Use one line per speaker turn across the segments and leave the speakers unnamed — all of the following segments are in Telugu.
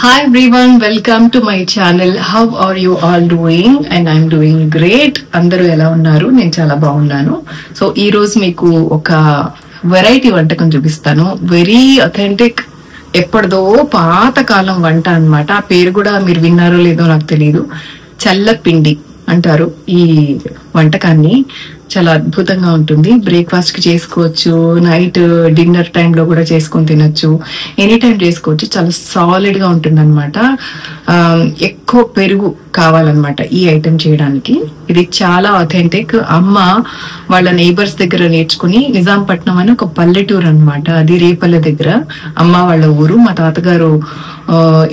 Hi everyone, welcome to my channel. How are you all doing? And I'm doing great. అందరూ ఎలా ఉన్నారు? నేను చాలా బాగున్నాను. సో ఈ రోజు మీకు ఒక వెరైటీ వంటకం చూపిస్తాను. వెరీ అథెంటిక్, ఎప్పటిదో పాతకాలం వంట అన్నమాట. ఆ పేరు కూడా మీరు విన్నారో లేదో నాకు తెలియదు. చల్లపిండి అంటారు ఈ వంటకాన్ని. చాలా అద్భుతంగా ఉంటుంది. బ్రేక్ఫాస్ట్ కి చేసుకోవచ్చు, నైట్ డిన్నర్ టైంలో కూడా చేసుకొని తినొచ్చు, ఎనీ టైం చేసుకోవచ్చు. చాలా సాలిడ్ గా ఉంటుంది అనమాట. ఎక్కువ పెరుగు కావాలన్నమాట ఈ ఐటెం చేయడానికి. ఇది చాలా అథెంటిక్. అమ్మ వాళ్ళ నైబర్స్ దగ్గర నేర్చుకుని, నిజాంపట్నం అని ఒక పల్లెటూరు అనమాట, అది రేపల్లె దగ్గర అమ్మ వాళ్ళ ఊరు. మా తాతగారు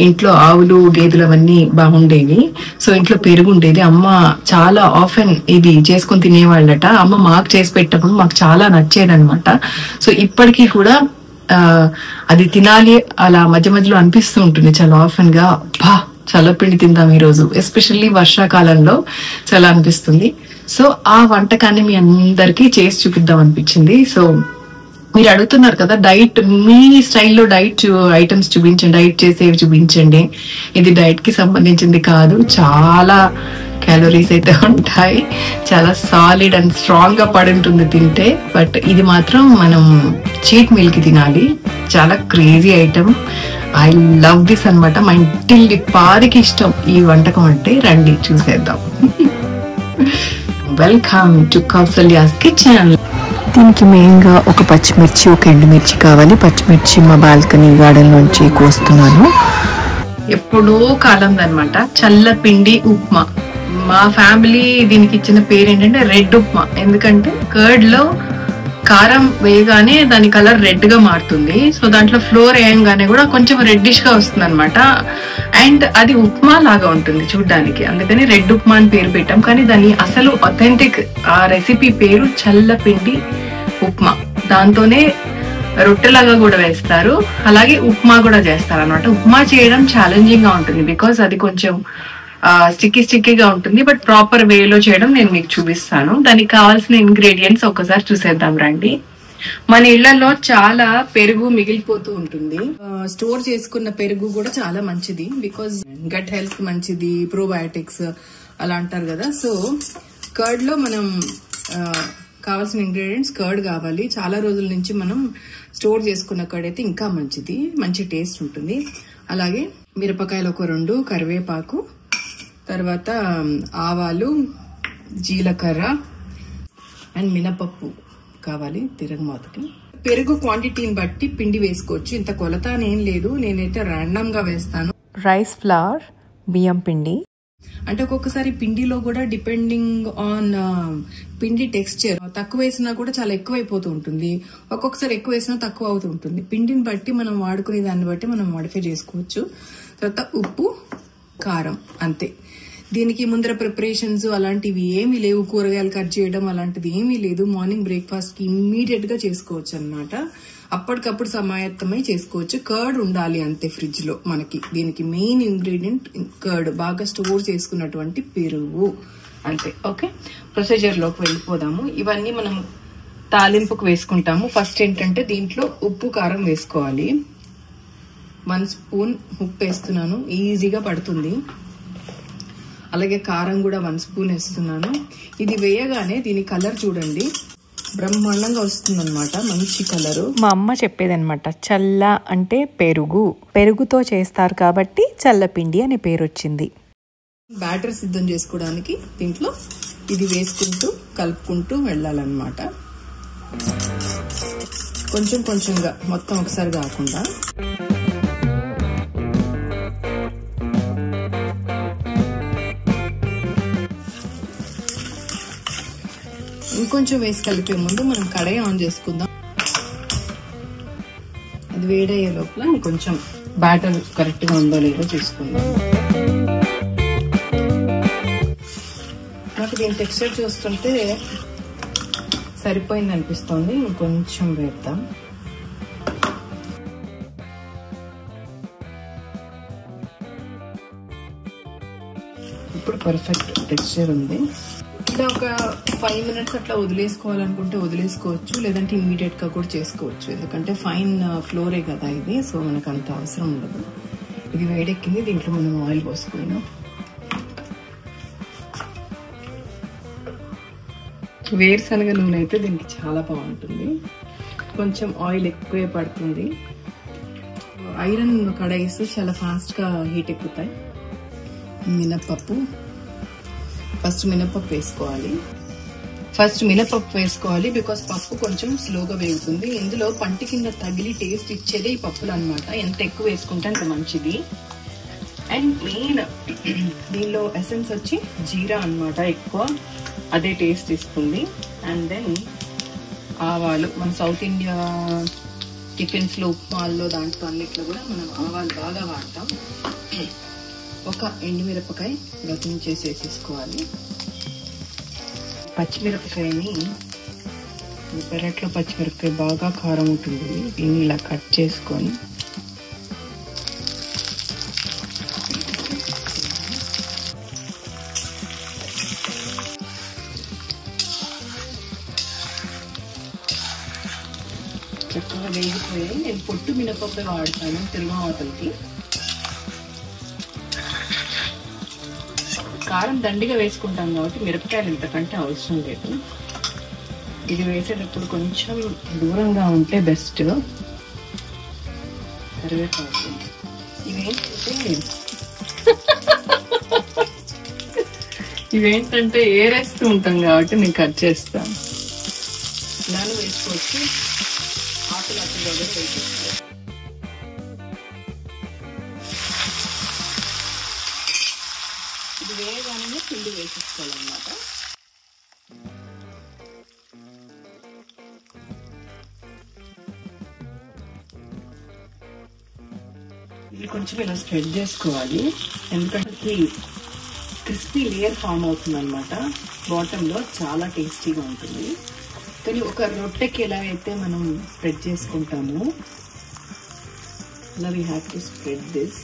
ఇంట్లో ఆవులు గేదెలు అవన్నీ బాగుండేవి. సో ఇంట్లో పెరుగు ఉండేది. అమ్మ చాలా ఆఫెన్ ఇది చేసుకుని తినేవాళ్ళట. అమ్మ మాకు చేసి పెట్టినప్పుడు మాకు చాలా నచ్చేది అనమాట. సో ఇప్పటికీ కూడా అది తినాలి అలా మధ్య మధ్యలో అనిపిస్తూ ఉంటుంది చాలా ఆఫెన్ గా. చల్లపిండి తిందాం ఈ రోజు, ఎస్పెషల్లీ వర్షాకాలంలో చాలా అనిపిస్తుంది. సో ఆ వంటకాన్ని మీ అందరికీ చేసి చూపిద్దాం అనిపించింది. సో మీరు అడుగుతున్నారు కదా, డైట్ మీ స్టైల్లో డైట్ ఐటమ్స్ చూపించండి, డైట్ చేసేవి చూపించండి. ఇది డైట్ కి సంబంధించింది కాదు, చాలా క్యాలరీస్ అయితే ఉంటాయి, చాలా సాలిడ్ అండ్ స్ట్రాంగ్ గా పడి ఉంటుంది తింటే. బట్ ఇది మాత్రం మనం చీట్ మీల్ కి తినాలి. చాలా crazy item. I love this అనమాట. మా ఇంటిల్లి పాదికి ఇష్టం ఈ వంటకం అంటే. రండి చూసేద్దాం. Welcome to Kausalya's kitchen.
దీనికి మెయిన్గా ఒక పచ్చిమిర్చి, ఒక ఎండుమిర్చి కావాలి. పచ్చిమిర్చి మా బాల్కనీ గార్డెన్ నుంచి కోస్తున్నాను.
ఎప్పుడో కాలం అనమాట. చల్లపిండి ఉప్మా. మా ఫ్యామిలీ దీనికి ఇచ్చిన పేరు ఏంటంటే రెడ్ ఉప్మా. ఎందుకంటే కర్డ్ లో కారం వేయగానే దాని కలర్ రెడ్ గా మారుతుంది. సో దాంట్లో ఫ్లోర్ వేయంగానే కూడా కొంచెం రెడ్డిష్ గా వస్తుంది అనమాట. అండ్ అది ఉప్మా లాగా ఉంటుంది చూడ్డానికి, అందుకని రెడ్ ఉప్మా అని పేరు పెట్టాం. కానీ దాని అసలు అథెంటిక్ ఆ రెసిపీ పేరు చల్లపిండి ఉప్మా. దాంతోనే రొట్టెలాగా కూడా వేస్తారు, అలాగే ఉప్మా కూడా చేస్తారు అనమాట. ఉప్మా చేయడం ఛాలెంజింగ్ గా ఉంటుంది, బికాస్ అది కొంచెం స్టిక్కీగా ఉంటుంది. బట్ ప్రాపర్ వేలో చేయడం నేను మీకు చూపిస్తాను. దానికి కావాల్సిన ఇంగ్రీడియంట్స్ ఒకసారి చూసేద్దాం రండి. మన ఇళ్లలో చాలా పెరుగు మిగిలిపోతూ ఉంటుంది. స్టోర్ చేసుకున్న పెరుగు కూడా చాలా మంచిది, బికాజ్ గట్ హెల్త్ మంచిది, ప్రోబయోటిక్స్ అలా అంటారు కదా. సో కర్డ్ లో మనం కావాల్సిన ఇంగ్రీడియంట్స్, కర్డ్ కావాలి. చాలా రోజుల నుంచి మనం స్టోర్ చేసుకున్న కర్డ్ అయితే ఇంకా మంచిది, మంచి టేస్ట్ ఉంటుంది. అలాగే మిరపకాయలు ఒక 2, కరివేపాకు, తర్వాత ఆవాలు, జీలకర్ర అండ్ మినపప్పు కావాలి తిరగమాతకి. పెరుగు క్వాంటిటీని బట్టి పిండి వేసుకోవచ్చు, ఇంత కొలత ఏం లేదు. నేనైతే ర్యాండమ్ గా వేస్తాను.
రైస్ ఫ్లవర్, బియ్యం పిండి.
అంటే ఒక్కొక్కసారి పిండిలో కూడా డిపెండింగ్ ఆన్ పిండి టెక్స్చర్, తక్కువ వేసినా కూడా చాలా ఎక్కువ అయిపోతూ ఉంటుంది, ఒక్కొక్కసారి ఎక్కువ వేసినా తక్కువ అవుతూ ఉంటుంది. పిండిని బట్టి మనం వాడుకునే దాన్ని బట్టి మనం మోడిఫై చేసుకోవచ్చు. తర్వాత ఉప్పు, కారం, అంతే. దీనికి ముందర ప్రిపరేషన్స్ అలాంటివి ఏమీ లేవు. కూరగాయలు కట్ చేయడం అలాంటిది ఏమీ లేదు. మార్నింగ్ బ్రేక్ఫాస్ట్ కి ఇమ్మీడియట్ గా చేసుకోవచ్చు అనమాట. అప్పటికప్పుడు సమాయత్తమై చేసుకోవచ్చు. కర్డ్ ఉండాలి అంతే ఫ్రిడ్జ్ లో మనకి. దీనికి మెయిన్ ఇంగ్రీడియంట్ కర్డ్, బాగా స్టోర్ చేసుకున్నటువంటి పెరుగు, అంతే. ఓకే, ప్రొసీజర్ లోకి వెళ్ళిపోదాము. ఇవన్నీ మనం తాలింపుకు వేసుకుంటాము. ఫస్ట్ ఏంటంటే దీంట్లో ఉప్పు, కారం వేసుకోవాలి. 1 స్పూన్ ఉప్పు వేస్తున్నాను, ఈజీగా పడుతుంది. అలాగే కారం కూడా 1 స్పూన్ వేస్తున్నాను. ఇది వేయగానే దీని కలర్ చూడండి, బ్రహ్మాండంగా వస్తుంది అనమాట, మంచి కలరు.
మా అమ్మ చెప్పేదనమాట, చల్ల అంటే పెరుగు, పెరుగుతో చేస్తారు కాబట్టి చల్లపిండి అనే పేరు వచ్చింది.
బ్యాటర్ సిద్ధం చేసుకోవడానికి దీంట్లో ఇది వేసుకుంటూ కలుపుకుంటూ వెళ్ళాలన్నమాట. కొంచెం కొంచెంగా, మొత్తం ఒకసారి కాకుండా. ఇంకొంచెం వేసి కలిపే ముందు మనం కడాయి ఆన్ చేసుకుందాం. అది వేడయ్యే లోపల ఇంకొంచెం బ్యాటర్ కరెక్ట్ గా ఉందో లేదో చూసుకుందాం. నాకు దీని టెక్స్చర్ చూస్తుంటే సరిపోయింది అనిపిస్తుంది. ఇంకొంచెం వేద్దాం. ఇప్పుడు పర్ఫెక్ట్ టెక్స్చర్ ఉంది. ఇలా ఒక 5 minutes అట్లా వదిలేసుకోవాలనుకుంటే వదిలేసుకోవచ్చు, లేదంటే ఇమ్మీడియట్ గా కూడా చేసుకోవచ్చు. ఎందుకంటే ఫైన్ ఫ్లోరే కదా ఇది, సో మనకు అంత అవసరం ఉండదు. ఇది వేడెక్కింది, దీంట్లో మనం ఆయిల్ పోసుకున్నాం. వేరుశనగ నూనె అయితే దీనికి చాలా బాగుంటుంది. కొంచెం ఆయిల్ ఎక్కువే పడుతుంది. ఐరన్ కడాయిస్ చాలా ఫాస్ట్గా హీట్ ఎక్కుతాయి. మినపప్పు, ఫస్ట్ మినపప్పు వేసుకోవాలి. బికాస్ పప్పు కొంచెం స్లోగా వేగుతుంది. ఇందులో పంటి కింద తగిలి టేస్ట్ ఇచ్చేదే ఈ పప్పులు అనమాట. ఎంత ఎక్కువ వేసుకుంటే అంత మంచిది. అండ్ మెయిన్ దీనిలో ఎసెన్స్ వచ్చి జీరా అనమాట. ఎక్కువ అదే టేస్ట్ ఇస్తుంది. అండ్ దెన్ ఆవాలు, మన సౌత్ ఇండియా టిఫిన్స్ లో, ఉప్మాల్లో, దాంట్లో అన్నిట్లో కూడా మనం ఆవాలు బాగా వాడతాం. ఒక ఎండుమిరపకాయ గతించేసి వేసేసుకోవాలి. పచ్చిమిరపకాయని, పెరట్లో పచ్చిమిరపకాయ బాగా కారం ఉంటుంది. దీన్ని ఇలా కట్ చేసుకొని చక్కగా వేగిపోయాయి. నేను పొట్టు మినపప్పు వాడతాను తిరుమావతలకి. కారం దండిగా వేసుకుంటాం కాబట్టి మిరపకాయలు ఇంతకంటే అవసరం లేదు. ఇది వేసేటప్పుడు కొంచెం దూరంగా ఉంటే బెస్ట్. కరివేపాకు ఇవేంటంటే ఏరేస్తూ ఉంటాం కాబట్టి నేను కట్ చేస్తాను. ఇలానే వేసుకోవచ్చు, ఆకులు దగ్గర వేసుకోవచ్చు. ఇది వేయగానే పిండి వేసేసుకోవాలన్నమాట. ఇది కొంచెం ఇలా స్ప్రెడ్ చేసుకోవాలి. ఎందుకంటే క్రిస్పీ లేయర్ ఫామ్ అవుతుంది అనమాట. బాటమ్ లో చాలా టేస్టీగా ఉంటుంది. కానీ ఒక రొట్టెకి ఎలా అయితే మనం స్ప్రెడ్ చేసుకుంటామో అలా we have to spread this.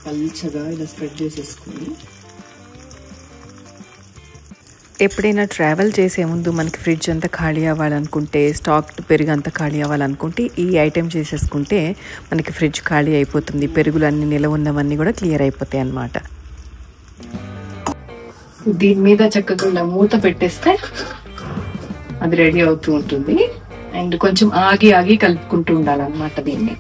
పల్చగా ఇలా స్ప్రెడ్ చేసేసుకుని,
ఎప్పుడైనా ట్రావెల్ చేసే ముందు మనకి ఫ్రిడ్జ్ అంతా ఖాళీ అవ్వాలనుకుంటే, స్టాక్ పెరుగు అంతా ఖాళీ అవ్వాలనుకుంటే ఈ ఐటెం చేసేసుకుంటే మనకి ఫ్రిడ్జ్ ఖాళీ అయిపోతుంది. పెరుగులు అన్ని నిలవ ఉన్నవన్నీ కూడా క్లియర్ అయిపోతాయి అన్నమాట.
దీని మీద చక్కగా ఇలా మూత పెట్టేస్తే అది రెడీ అవుతూ ఉంటుంది. అండ్ కొంచెం ఆగి ఆగి కలుపుకుంటూ ఉండాలన్నమాట దీన్ని.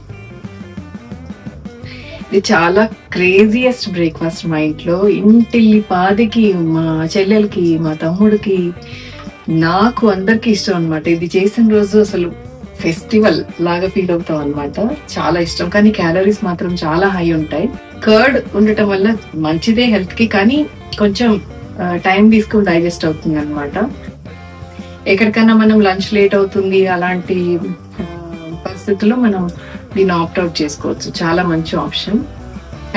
ఇది చాలా క్రేజియస్ట్ బ్రేక్ఫాస్ట్ మా ఇంట్లో. ఇంటిల్లి పాదికి, మా చెల్లెలకి, మా తమ్ముడికి, నాకు అందరికి ఇష్టం అనమాట. ఇది చేసిన రోజు అసలు ఫెస్టివల్ లాగా ఫీల్ అవుతాం అనమాట. చాలా ఇష్టం. కానీ క్యాలరీస్ మాత్రం చాలా హై ఉంటాయి. కర్డ్ ఉండటం వల్ల మంచిదే హెల్త్ కి, కానీ కొంచెం టైం తీసుకుని డైజెస్ట్ అవుతుంది అనమాట. ఎక్కడికైనా మనం లంచ్ లేట్ అవుతుంది అలాంటి పరిస్థితుల్లో మనం దీన్ని ఆప్ట్ అవుట్ చేసుకోవచ్చు. చాలా మంచి ఆప్షన్.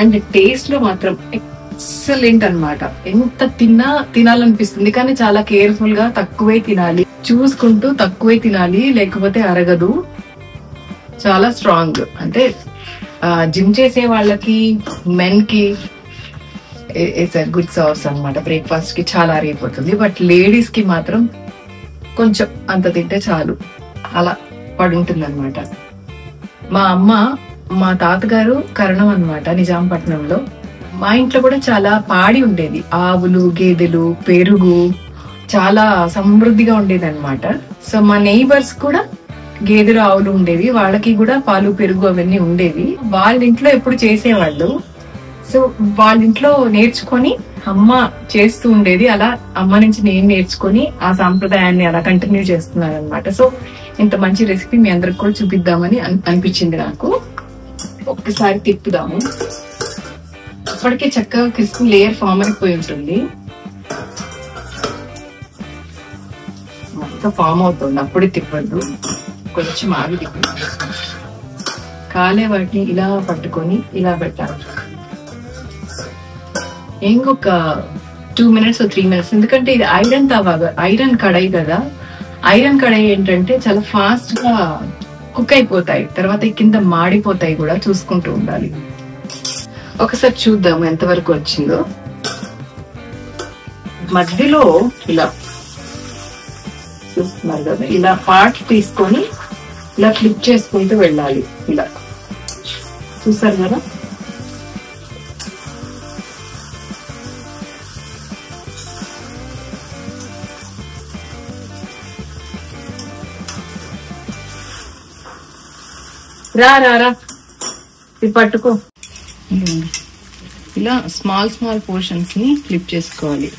అండ్ టేస్ట్ లో మాత్రం ఎక్సలెంట్ అనమాట. ఎంత తినాలనిపిస్తుంది, కానీ చాలా కేర్ఫుల్ గా తక్కువే తినాలి, చూసుకుంటూ తక్కువే తినాలి, లేకపోతే అరగదు. చాలా స్ట్రాంగ్. అంటే జిమ్ చేసే వాళ్ళకి, మెన్ కి ఇట్స్ అ గుడ్ సోర్స్ అనమాట. బ్రేక్ఫాస్ట్ కి చాలా అరిగిపోతుంది. బట్ లేడీస్ కి మాత్రం కొంచెం అంత తింటే చాలు, అలా పడి ఉంటుంది అనమాట. మా అమ్మ, మా తాతగారు కరణం అనమాట, నిజాంపట్నంలో. మా ఇంట్లో కూడా చాలా పాడి ఉండేది. ఆవులు, గేదెలు, పెరుగు చాలా సమృద్ధిగా ఉండేది అనమాట. సో మా నైబర్స్ కూడా గేదెలు, ఆవులు ఉండేవి. వాళ్ళకి కూడా పాలు, పెరుగు అవన్నీ ఉండేవి. వాళ్ళ ఇంట్లో ఎప్పుడు చేసేవాళ్ళు. సో వాళ్ళ ఇంట్లో నేర్చుకొని అమ్మ చేస్తూ ఉండేది. అలా అమ్మ నుంచి నేను నేర్చుకొని ఆ సాంప్రదాయాన్ని అలా కంటిన్యూ చేస్తున్నాను అనమాట. సో ఇంత మంచి రెసిపీ మీ అందరికి కూడా చూపిద్దామని అనిపించింది నాకు. ఒక్కసారి తిప్పుదాము. ఇప్పటికే చక్కగా క్రిస్పీ లేయర్ ఫామ్ అయిపోయి ఉంటుంది. మొత్తం ఫామ్ అవుతుంది. అప్పుడే తిప్పద్దు, కొంచెం ఆగి తిప్పి కాలే వాటిని ఇలా పట్టుకొని ఇలా పెట్టాలి. ఇంకొక 2 minutes or 3 minutes. ఎందుకంటే ఇది ఐరన్ కడాయి కదా. ఐరన్ కడాయి ఏంటంటే చాలా ఫాస్ట్ గా కుక్ అయిపోతాయి, తర్వాత కింద మాడిపోతాయి కూడా. చూసుకుంటూ ఉండాలి. ఒకసారి చూద్దాము ఎంతవరకు వచ్చిందో. మధ్యలో ఇలా చూస్తున్నారు కదా, ఇలా పార్ట్ తీసుకొని ఇలా ఫ్లిప్ చేసుకుంటూ వెళ్ళాలి. ఇలా చూసారు కదా, రా రా రా ఇది పట్టుకో. ఇలా స్మాల్ స్మాల్ పోర్షన్స్ ని ఫ్లిప్ చేసుకోవాలి.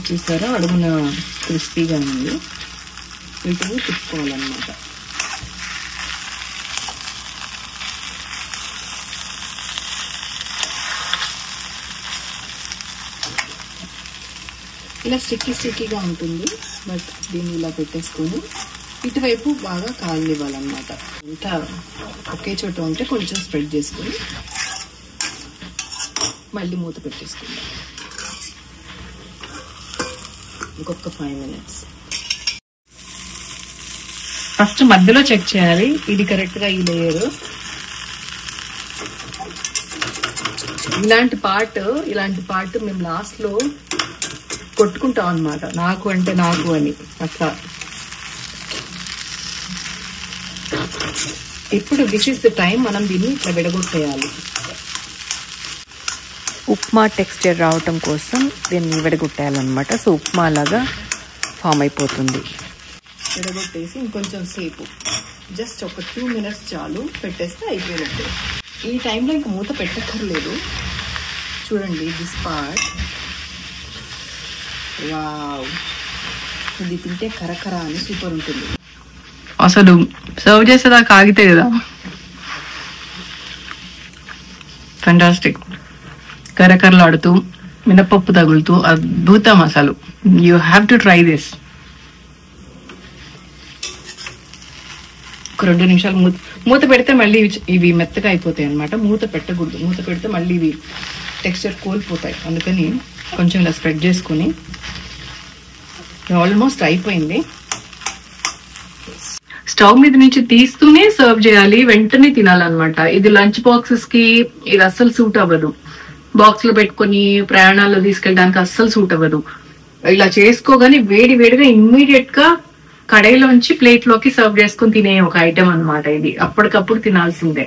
చూసారా అడుగున క్రిస్పీగా ఉంది. వీటిని తిప్పుకోవాలన్నమాట. ఇలా స్టిక్కీగా ఉంటుంది. బట్ దీన్ని ఇలా పెట్టేసుకొని ఇటువైపు బాగా కాలనివ్వాలన్నమాట. ఇంకా ఒకే చోట ఉంటే కొంచెం స్ప్రెడ్ చేసుకొని మళ్ళీ మూత పెట్టేసుకుందాం. ఇంకొక 5 minutes. ఫస్ట్ మధ్యలో చెక్ చేయాలి ఇది కరెక్ట్ గా ఈ లేయర్. ఇలాంటి పార్ట్ మేము లాస్ట్ లో కొట్టుకుంటాం అన్నమాట. నాకు అంటే నాకు అని అట్లా. ఇప్పుడు దిస్ ఇస్ ద టైం మనం దీన్ని ఇట్లా విడగొట్టేయాలి.
ఉప్మా టెక్స్చర్ రావటం కోసం దీన్ని విడగొట్టేయాలన్నమాట. సో ఉప్మా లాగా ఫామ్ అయిపోతుంది.
విడగొట్టేసి ఇంకొంచెం సేపు జస్ట్ ఒక 2 minutes చాలు పెట్టేస్తే అయిపోయినట్టు. ఈ టైంలో ఇంక మూత పెట్టక్కర్లేదు. చూడండి దిస్ పార్ట్. వావ్, ఇది తింటే కరకర అని సూపర్ ఉంటుంది. అసలు సర్వ్ చేసేదాకా ఆగితే కదా ఫెంటాస్టిక్. కరకరలాడుతూ మినపప్పు తగులుతూ అద్భుతం అసలు. You have to try this. ఒక 2 నిమిషాలు మూత పెడితే మళ్ళీ ఇవి మెత్తగా అయిపోతాయి అనమాట. మూత పెట్టకూడదు. మూత పెడితే మళ్ళీ ఇవి టెక్స్చర్ కోల్పోతాయి. అందుకని కొంచెం ఇలా స్ప్రెడ్ చేసుకుని. ఆల్మోస్ట్ అయిపోయింది. స్టవ్ మీద నుంచి తీస్తూనే సర్వ్ చేయాలి, వెంటనే తినాలన్నమాట. ఇది లంచ్ బాక్సెస్ కి ఇది అస్సలు సూట్ అవ్వదు. బాక్స్ లో పెట్టుకుని ప్రయాణాల్లో తీసుకెళ్ళడానికి అస్సలు సూట్ అవ్వదు. ఇలా చేసుకోగానే వేడిగా ఇమ్మీడియట్ గా కడాయిలోంచి ప్లేట్ లోకి సర్వ్ చేసుకుని తినే ఒక ఐటెం అన్నమాట. ఇది అప్పటికప్పుడు తినాల్సిందే.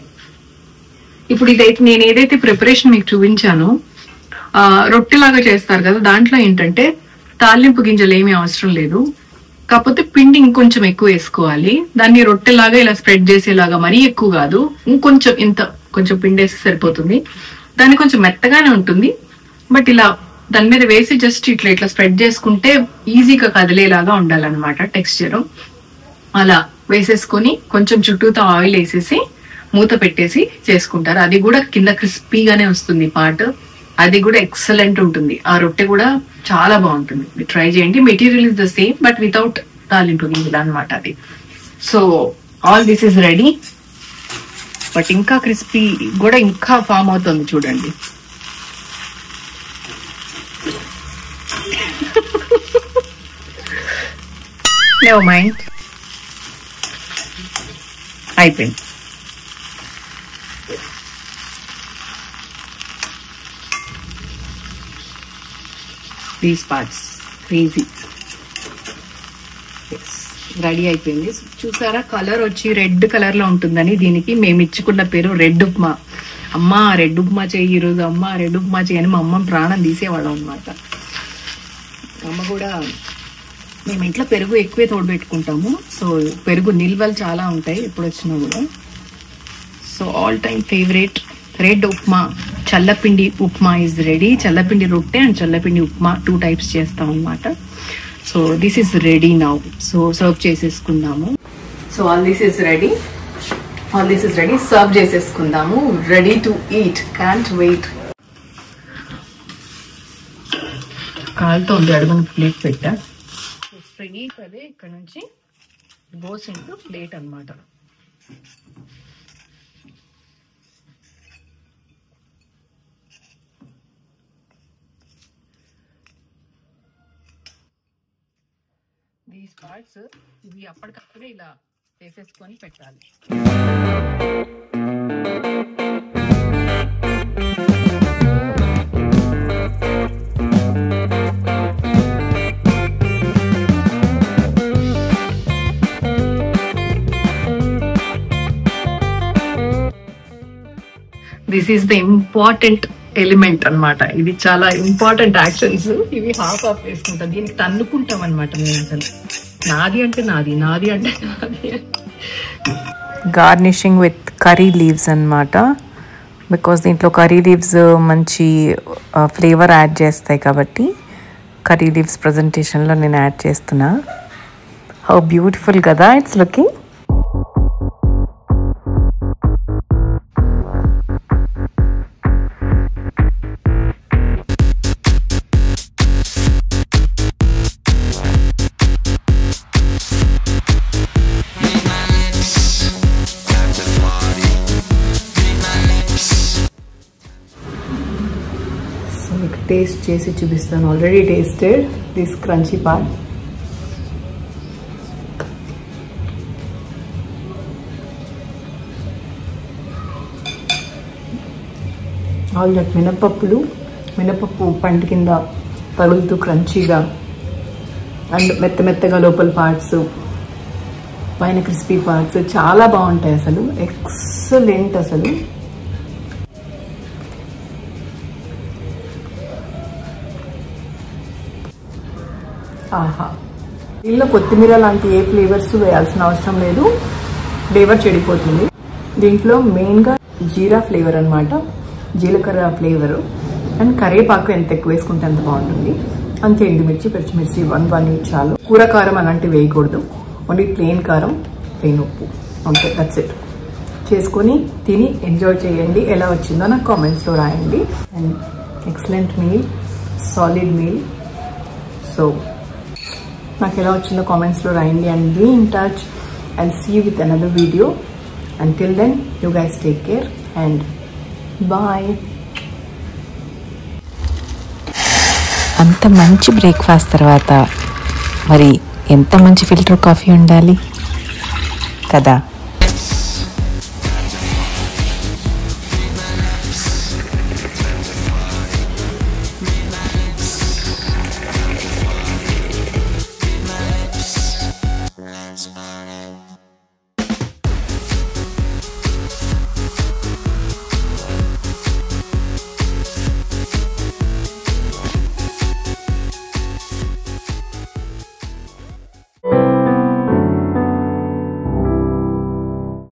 ఇప్పుడు ఇదైతే నేను ఏదైతే ప్రిపరేషన్ మీకు చూపించానో రొట్టెలాగా చేస్తారు కదా, దాంట్లో ఏంటంటే తాలింపు గింజలు ఏమీ అవసరం లేదు. కాకపోతే పిండి ఇంకొంచెం ఎక్కువ వేసుకోవాలి. దాన్ని రొట్టెలాగా ఇలా స్ప్రెడ్ చేసేలాగా మరీ ఎక్కువ కాదు, ఇంకొంచెం ఇంత కొంచెం పిండి వేస్తే సరిపోతుంది. దాన్ని కొంచెం మెత్తగానే ఉంటుంది. బట్ ఇలా దాని మీద వేసి జస్ట్ ఇట్లా స్ప్రెడ్ చేసుకుంటే ఈజీగా కదిలేలాగా ఉండాలన్నమాట టెక్స్చర్. అలా వేసేసుకొని కొంచెం చుట్టూతో ఆయిల్ వేసేసి మూత పెట్టేసి చేసుకుంటారు. అది కూడా కింద క్రిస్పీగానే వస్తుంది పార్ట్. అది కూడా ఎక్సలెంట్ ఉంటుంది. ఆ రొట్టె కూడా చాలా బాగుంటుంది. మీరు ట్రై చేయండి. Material is the same but without తాలింపు గింజలు అనమాట అది. So all this is ready. But ఇంకా క్రిస్పీ కూడా ఇంకా ఫామ్ అవుతుంది చూడండి. నెవర్ మైండ్, అయిపోయింది. These parts crazy. రెడీ అయిపోయింది. చూసారా కలర్ వచ్చి రెడ్ కలర్ లో ఉంటుందని దీనికి మేము ఇచ్చుకున్న పేరు రెడ్ ఉప్మా. అమ్మా రెడ్ ఉప్మా చెయ్యి ఈరోజు, అమ్మ రెడ్ ఉప్మా చెయ్యి అని మా అమ్మ ప్రాణం తీసేవాళ్ళం అనమాట. అమ్మ కూడా మేము ఇంట్లో పెరుగు ఎక్కువే తోడుపెట్టుకుంటాము. సో పెరుగు నిల్వలు చాలా ఉంటాయి ఎప్పుడు వచ్చినా కూడా. So all time favourite red upma. చల్లపిండి ఉప్మా ఇస్ రెడీ. చల్లపిండి రొట్టె అండ్ చల్లపిండి ఉప్మా 2 types చేస్తాం అనమాట. So this is ready now. So serve చేసేసుకుందాము. So all this is ready. Serve చేసేసుకుందాము. Ready to eat. Can't wait. కాలుతో ఉంది. అడుగున ప్లేట్ పెట్టా. స్ట్రైట్ అదే ఇక్కడ నుంచి గోస్ ఇంటూ ప్లేట్ అనమాట. దీస్ పార్ట్స్ ఇవి అప్పటికప్పుడే ఇలా వేసేసుకొని పెట్టాలి. This is the important element అన్నమాట. ఇది చాలా ఇంపార్టెంట్ యాక్షన్స్. ఇవి హాఫ్ వేసుకుంటాం, దీనికి తన్నుకుంటాం అనమాట. మేము అసలు నాది అంటే నాది, నాది అంటే నాది.
గార్నిషింగ్ విత్ కర్రీ లీవ్స్ అన్నమాట. బికాస్ దీంట్లో కర్రీ లీవ్స్ మంచి ఫ్లేవర్ యాడ్ చేస్తాయి కాబట్టి కర్రీ లీవ్స్ ప్రజెంటేషన్లో నేను యాడ్ చేస్తున్నా. హౌ బ్యూటిఫుల్ కదా ఇట్స్ లుకింగ్.
టేస్ట్ చేసి చూపిస్తాను. Already tasted this crunchy part. All that మినపప్పు పంట కింద తగులుతూ క్రంచీగా అండ్ మెత్తగా లోపల పార్ట్స్, పైన క్రిస్పీ పార్ట్స్ చాలా బాగుంటాయి అసలు. ఎక్సలెంట్ అసలు. ఆహా, దీనిలో కొత్తిమీర లాంటి ఏ ఫ్లేవర్స్ వేయాల్సిన అవసరం లేదు, ఫ్లేవర్ చెడిపోతుంది. దీంట్లో మెయిన్గా జీరా ఫ్లేవర్ అనమాట, జీలకర్ర ఫ్లేవరు. అండ్ కరివేపాకు ఎంత ఎక్కువ వేసుకుంటే అంత బాగుంటుంది. అంతే, ఎండుమిర్చి, పచ్చిమిర్చి 1 చాలు. కూర కారం అలాంటివి వేయకూడదు, ఓన్లీ ప్లెయిన్ కారం, ప్లెయిన్ ఉప్పు, అంతే, దట్స్ ఇట్. చేసుకొని తిని ఎంజాయ్ చేయండి. ఎలా వచ్చిందో నాకు కామెంట్స్లో రాయండి. And excellent meal, solid meal. So నాకు ఎలా వచ్చిందో కామెంట్స్లో రాయండి. And be in touch. I'll see you with another video. Until then, you guys take care and bye.
అంత మంచి బ్రేక్ఫాస్ట్ తర్వాత మరి ఎంత మంచి ఫిల్టర్ కాఫీ ఉండాలి కదా.